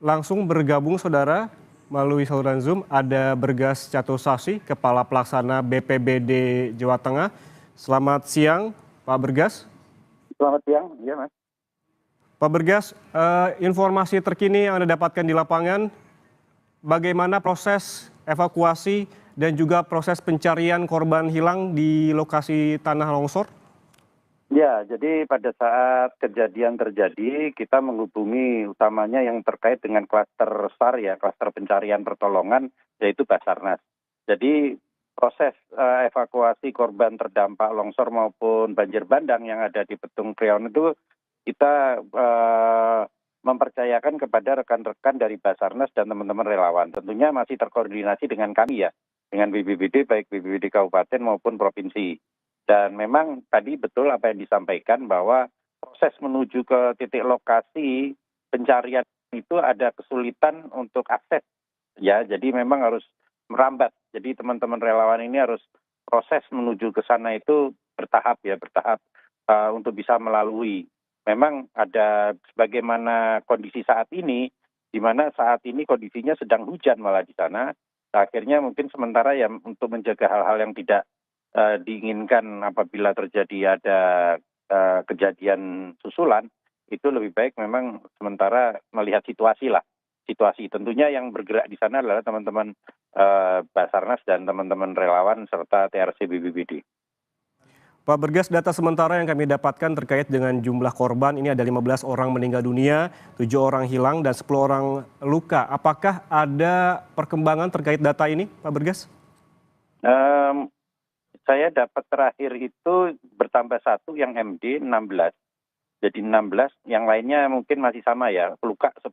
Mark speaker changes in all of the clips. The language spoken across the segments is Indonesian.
Speaker 1: Langsung bergabung saudara melalui saluran Zoom ada Bergas Chatosasi, Kepala Pelaksana BPBD Jawa Tengah. Selamat siang Pak Bergas.
Speaker 2: Selamat siang, iya Mas.
Speaker 1: Pak Bergas, informasi terkini yang Anda dapatkan di lapangan, bagaimana proses evakuasi dan juga proses pencarian korban hilang di lokasi tanah longsor?
Speaker 2: Ya, jadi pada saat kejadian terjadi, kita menghubungi utamanya yang terkait dengan klaster SAR ya, klaster pencarian pertolongan, yaitu Basarnas. Jadi proses evakuasi korban terdampak longsor maupun banjir bandang yang ada di Petung Priok itu kita mempercayakan kepada rekan-rekan dari Basarnas dan teman-teman relawan. Tentunya masih terkoordinasi dengan kami ya, dengan BPBD, baik BPBD Kabupaten maupun Provinsi. Dan memang tadi betul apa yang disampaikan bahwa proses menuju ke titik lokasi pencarian itu ada kesulitan untuk akses ya, jadi memang harus merambat. Jadi teman-teman relawan ini harus proses menuju ke sana itu bertahap ya, bertahap untuk bisa melalui. Memang ada sebagaimana kondisi saat ini, di mana saat ini kondisinya sedang hujan malah di sana. Akhirnya mungkin sementara ya untuk menjaga hal-hal yang tidak diinginkan apabila terjadi ada kejadian susulan, itu lebih baik memang sementara melihat situasi lah. Situasi tentunya yang bergerak di sana adalah teman-teman Basarnas dan teman-teman relawan serta TRC BPBD.
Speaker 1: Pak Bergas, data sementara yang kami dapatkan terkait dengan jumlah korban, ini ada 15 orang meninggal dunia, 7 orang hilang dan 10 orang luka. Apakah ada perkembangan terkait data ini, Pak Bergas?
Speaker 2: Saya dapat terakhir itu bertambah satu yang MD 16. Jadi 16, yang lainnya mungkin masih sama ya, luka 10,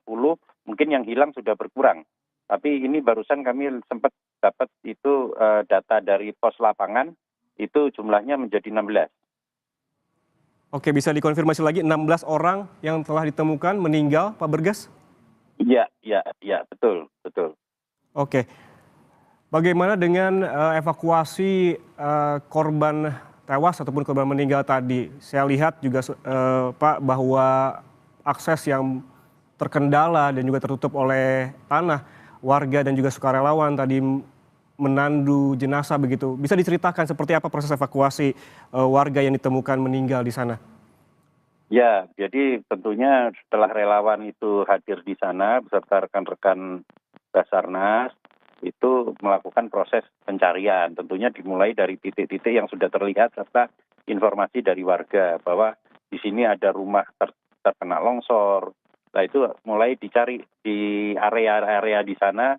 Speaker 2: mungkin yang hilang sudah berkurang. Tapi ini barusan kami sempat dapat itu data dari pos lapangan, itu jumlahnya menjadi 16.
Speaker 1: Oke, bisa dikonfirmasi lagi 16 orang yang telah ditemukan meninggal, Pak Bergas?
Speaker 2: Iya, betul, betul.
Speaker 1: Oke. Bagaimana dengan evakuasi korban tewas ataupun korban meninggal tadi? Saya lihat juga Pak bahwa akses yang terkendala dan juga tertutup oleh tanah, warga dan juga sukarelawan tadi menandu jenazah begitu. Bisa diceritakan seperti apa proses evakuasi warga yang ditemukan meninggal di sana?
Speaker 2: Ya, jadi tentunya setelah relawan itu hadir di sana beserta rekan-rekan Basarnas, itu melakukan proses pencarian. Tentunya dimulai dari titik-titik yang sudah terlihat serta informasi dari warga bahwa di sini ada rumah terkena longsor. Nah itu mulai dicari di area-area di sana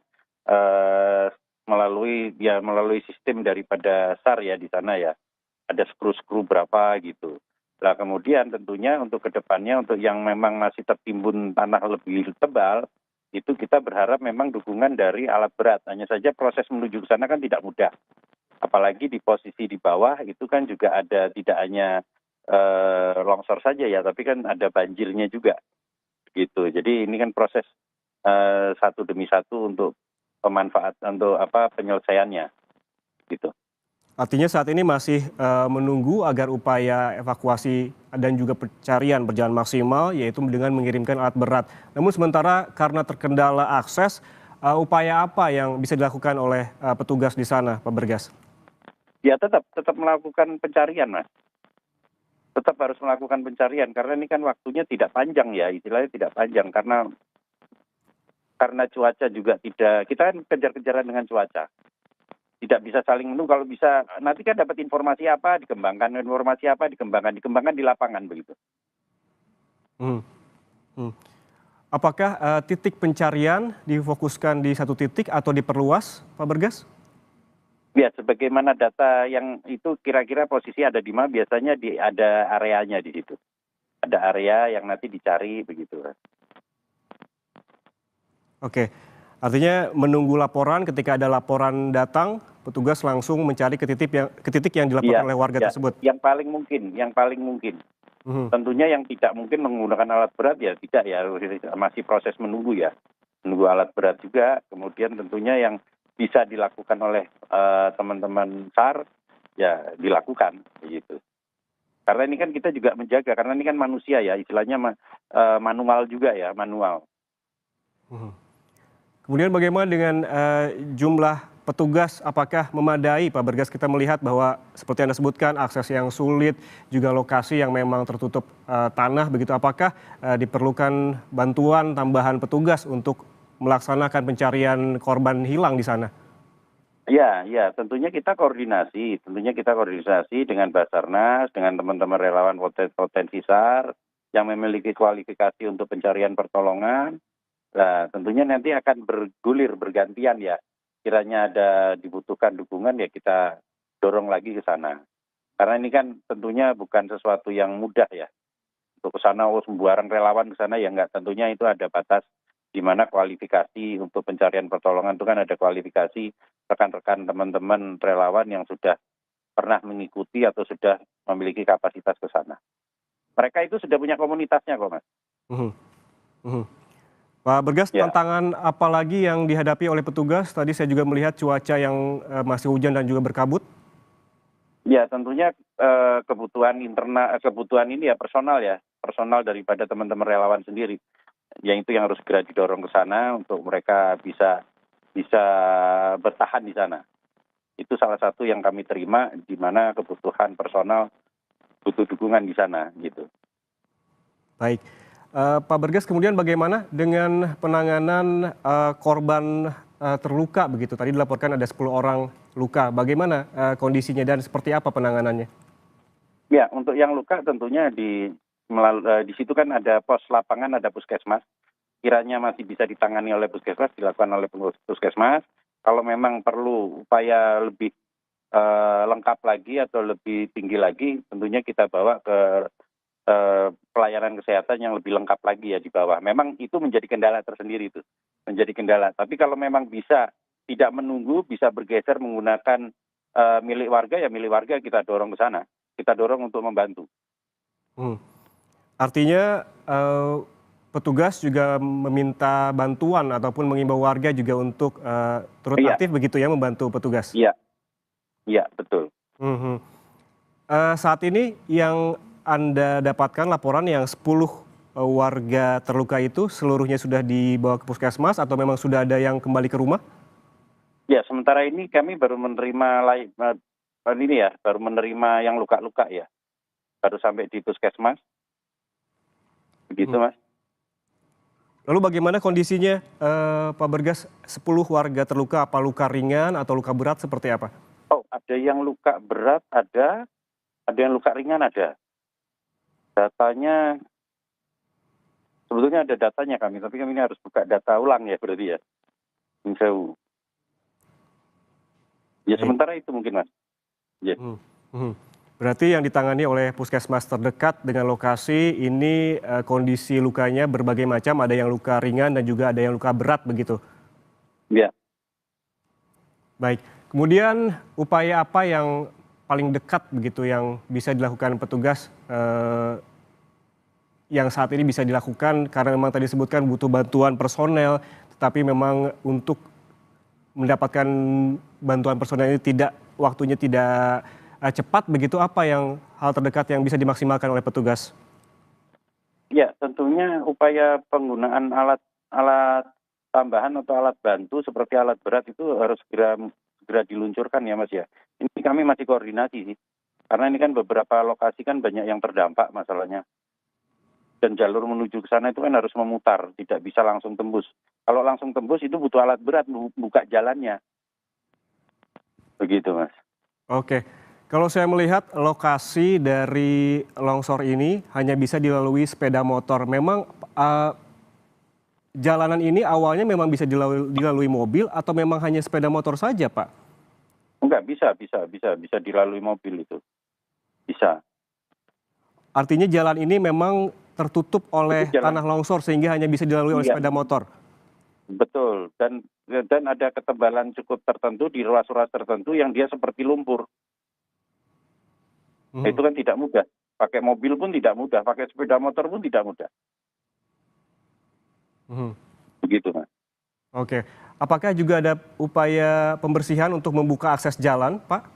Speaker 2: melalui sistem daripada SAR ya di sana ya. Ada skru-skru berapa gitu. Nah kemudian tentunya untuk kedepannya untuk yang memang masih tertimbun tanah lebih tebal, itu kita berharap memang dukungan dari alat berat. Hanya saja proses menuju ke sana kan tidak mudah. Apalagi di posisi di bawah itu kan juga ada tidak hanya longsor saja ya, tapi kan ada banjirnya juga. Gitu. Jadi ini kan proses satu demi satu untuk penyelesaiannya. Gitu.
Speaker 1: Artinya saat ini masih menunggu agar upaya evakuasi dan juga pencarian berjalan maksimal, yaitu dengan mengirimkan alat berat. Namun sementara karena terkendala akses, upaya apa yang bisa dilakukan oleh petugas di sana, Pak Bergas?
Speaker 2: Ya tetap melakukan pencarian, Mas. Tetap harus melakukan pencarian karena ini kan waktunya tidak panjang ya, istilahnya tidak panjang karena cuaca juga tidak, kita kan kejar-kejaran dengan cuaca. Tidak bisa saling menunggu, kalau bisa nanti kan dapat informasi apa dikembangkan di lapangan begitu.
Speaker 1: Apakah titik pencarian difokuskan di satu titik atau diperluas, Pak Bergas?
Speaker 2: Ya, sebagaimana data yang itu kira-kira posisi ada di mana, biasanya ada areanya di situ. Ada area yang nanti dicari begitu.
Speaker 1: Oke, artinya menunggu laporan, ketika ada laporan datang, petugas langsung mencari ke titik yang dilaporkan oleh warga tersebut.
Speaker 2: Yang paling mungkin. Tentunya yang tidak mungkin menggunakan alat berat ya tidak ya, masih proses menunggu ya. Menunggu alat berat juga, kemudian tentunya yang bisa dilakukan oleh teman-teman SAR ya dilakukan begitu. Karena ini kan kita juga menjaga, karena ini kan manusia ya, istilahnya manual juga ya, manual.
Speaker 1: Mhm. Kemudian bagaimana dengan jumlah petugas, apakah memadai Pak Bergas? Kita melihat bahwa seperti Anda sebutkan akses yang sulit, juga lokasi yang memang tertutup tanah begitu. Apakah diperlukan bantuan tambahan petugas untuk melaksanakan pencarian korban hilang di sana?
Speaker 2: Ya, ya, tentunya kita koordinasi dengan Basarnas, dengan teman-teman relawan potensi SAR yang memiliki kualifikasi untuk pencarian pertolongan. Nah, tentunya nanti akan bergulir bergantian ya. Kiranya ada dibutuhkan dukungan ya kita dorong lagi ke sana. Karena ini kan tentunya bukan sesuatu yang mudah ya. Untuk ke sana, sembarang relawan ke sana ya enggak. Tentunya itu ada batas di mana kualifikasi untuk pencarian pertolongan itu kan ada kualifikasi rekan-rekan teman-teman relawan yang sudah pernah mengikuti atau sudah memiliki kapasitas ke sana. Mereka itu sudah punya komunitasnya kok, Mas.
Speaker 1: Mhm, mhm. Pak Bergas,
Speaker 2: Ya,
Speaker 1: tantangan apa lagi yang dihadapi oleh petugas? Tadi saya juga melihat cuaca yang masih hujan dan juga berkabut.
Speaker 2: ya tentunya kebutuhan internal, kebutuhan ini ya personal daripada teman-teman relawan sendiri. Yang itu yang harus segera didorong ke sana untuk mereka bisa bisa bertahan di sana. Itu salah satu yang kami terima di mana kebutuhan personal butuh dukungan di sana gitu.
Speaker 1: Baik. Pak Bergas, kemudian bagaimana dengan penanganan korban terluka begitu? Tadi dilaporkan ada 10 orang luka. Bagaimana kondisinya dan seperti apa penanganannya?
Speaker 2: Ya, untuk yang luka tentunya di situ kan ada pos lapangan, ada puskesmas. Kiranya masih bisa ditangani oleh puskesmas, dilakukan oleh puskesmas. Kalau memang perlu upaya lebih lengkap lagi atau lebih tinggi lagi, tentunya kita bawa ke pelayanan kesehatan yang lebih lengkap lagi ya di bawah. Memang itu menjadi kendala tersendiri itu, menjadi kendala. Tapi kalau memang bisa tidak menunggu, bisa bergeser menggunakan milik warga, ya milik warga kita dorong ke sana. Kita dorong untuk membantu.
Speaker 1: Hmm. Artinya petugas juga meminta bantuan ataupun mengimbau warga juga untuk turut
Speaker 2: Iya,
Speaker 1: aktif begitu ya membantu petugas.
Speaker 2: iya, iya, betul.
Speaker 1: Mhm. Saat ini yang Anda dapatkan laporan yang 10 warga terluka itu seluruhnya sudah dibawa ke puskesmas atau memang sudah ada yang kembali ke rumah?
Speaker 2: Ya, sementara ini kami baru menerima ini ya, baru menerima yang luka-luka ya. Baru sampai di puskesmas, begitu
Speaker 1: Mhm.
Speaker 2: Mas.
Speaker 1: Lalu bagaimana kondisinya, Pak Bergas, 10 warga terluka, apa luka ringan atau luka berat seperti apa?
Speaker 2: Oh, ada yang luka berat, ada yang luka ringan ada. Datanya, sebetulnya ada datanya kami, tapi kami ini harus buka data ulang ya berarti ya. Nyun sewu. Ya
Speaker 1: Baik.
Speaker 2: sementara itu mungkin Mas. Ya.
Speaker 1: Mhm, mhm. Berarti yang ditangani oleh puskesmas terdekat dengan lokasi ini, kondisi lukanya berbagai macam, ada yang luka ringan dan juga ada yang luka berat begitu?
Speaker 2: Ya.
Speaker 1: Baik, kemudian upaya apa yang paling dekat begitu yang bisa dilakukan petugas, yang saat ini bisa dilakukan karena memang tadi disebutkan butuh bantuan personel, tetapi memang untuk mendapatkan bantuan personel ini waktunya tidak, cepat begitu, apa yang hal terdekat yang bisa dimaksimalkan oleh petugas?
Speaker 2: Ya, tentunya upaya penggunaan alat alat tambahan atau alat bantu seperti alat berat itu harus segera segera diluncurkan ya Mas ya. Ini kami masih koordinasi sih. Karena ini kan beberapa lokasi kan banyak yang terdampak masalahnya. Dan jalur menuju ke sana itu kan harus memutar, tidak bisa langsung tembus. Kalau langsung tembus itu butuh alat berat buka jalannya. Begitu Mas.
Speaker 1: Oke, kalau saya melihat lokasi dari longsor ini hanya bisa dilalui sepeda motor. Memang, jalanan ini awalnya memang bisa dilalui mobil atau memang hanya sepeda motor saja, Pak?
Speaker 2: Enggak, bisa dilalui mobil itu. Bisa.
Speaker 1: Artinya jalan ini memang tertutup
Speaker 2: Itu
Speaker 1: oleh
Speaker 2: jalan,
Speaker 1: tanah longsor sehingga hanya bisa dilalui oleh
Speaker 2: iya,
Speaker 1: sepeda motor?
Speaker 2: betul. Dan ada ketebalan cukup tertentu di ruas-ruas tertentu yang dia seperti lumpur.
Speaker 1: Mhm,
Speaker 2: Itu kan tidak mudah. Pakai mobil pun tidak mudah, pakai sepeda motor pun tidak mudah.
Speaker 1: mhm.
Speaker 2: Begitu Mas.
Speaker 1: Oke. Apakah juga ada upaya pembersihan untuk membuka akses jalan, Pak?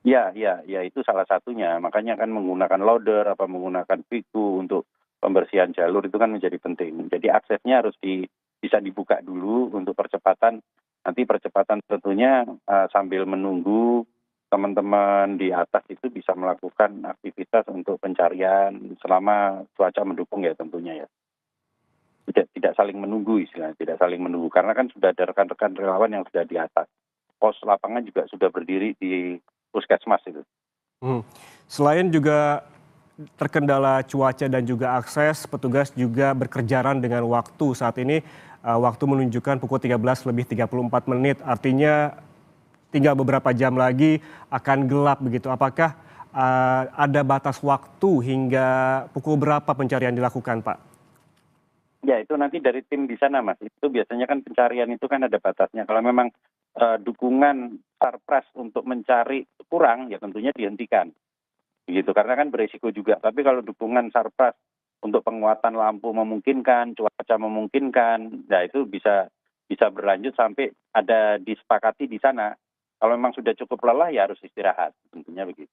Speaker 2: Ya, ya, ya itu salah satunya. Makanya kan menggunakan loader, apa menggunakan piku untuk pembersihan jalur itu kan menjadi penting. Jadi aksesnya harus bisa dibuka dulu untuk percepatan. Nanti percepatan tentunya sambil menunggu teman-teman di atas itu bisa melakukan aktivitas untuk pencarian selama cuaca mendukung ya tentunya ya. Tidak saling menunggu istilahnya, tidak saling menunggu. Karena kan sudah ada rekan-rekan relawan yang sudah di atas. Pos lapangan juga sudah berdiri di puskesmas itu.
Speaker 1: Selain juga terkendala cuaca dan juga akses, petugas juga berkejaran dengan waktu. Saat ini waktu menunjukkan pukul 13:34, artinya tinggal beberapa jam lagi akan gelap begitu. Apakah ada batas waktu hingga pukul berapa pencarian dilakukan, Pak?
Speaker 2: Ya itu nanti dari tim di sana Mas, itu biasanya kan pencarian itu kan ada batasnya. Kalau memang dukungan Sarpras untuk mencari kurang, ya tentunya dihentikan. Gitu, karena kan beresiko juga. Tapi kalau dukungan Sarpras untuk penguatan lampu memungkinkan, cuaca memungkinkan, ya itu bisa berlanjut sampai ada disepakati di sana. Kalau memang sudah cukup lelah ya harus istirahat, tentunya begitu.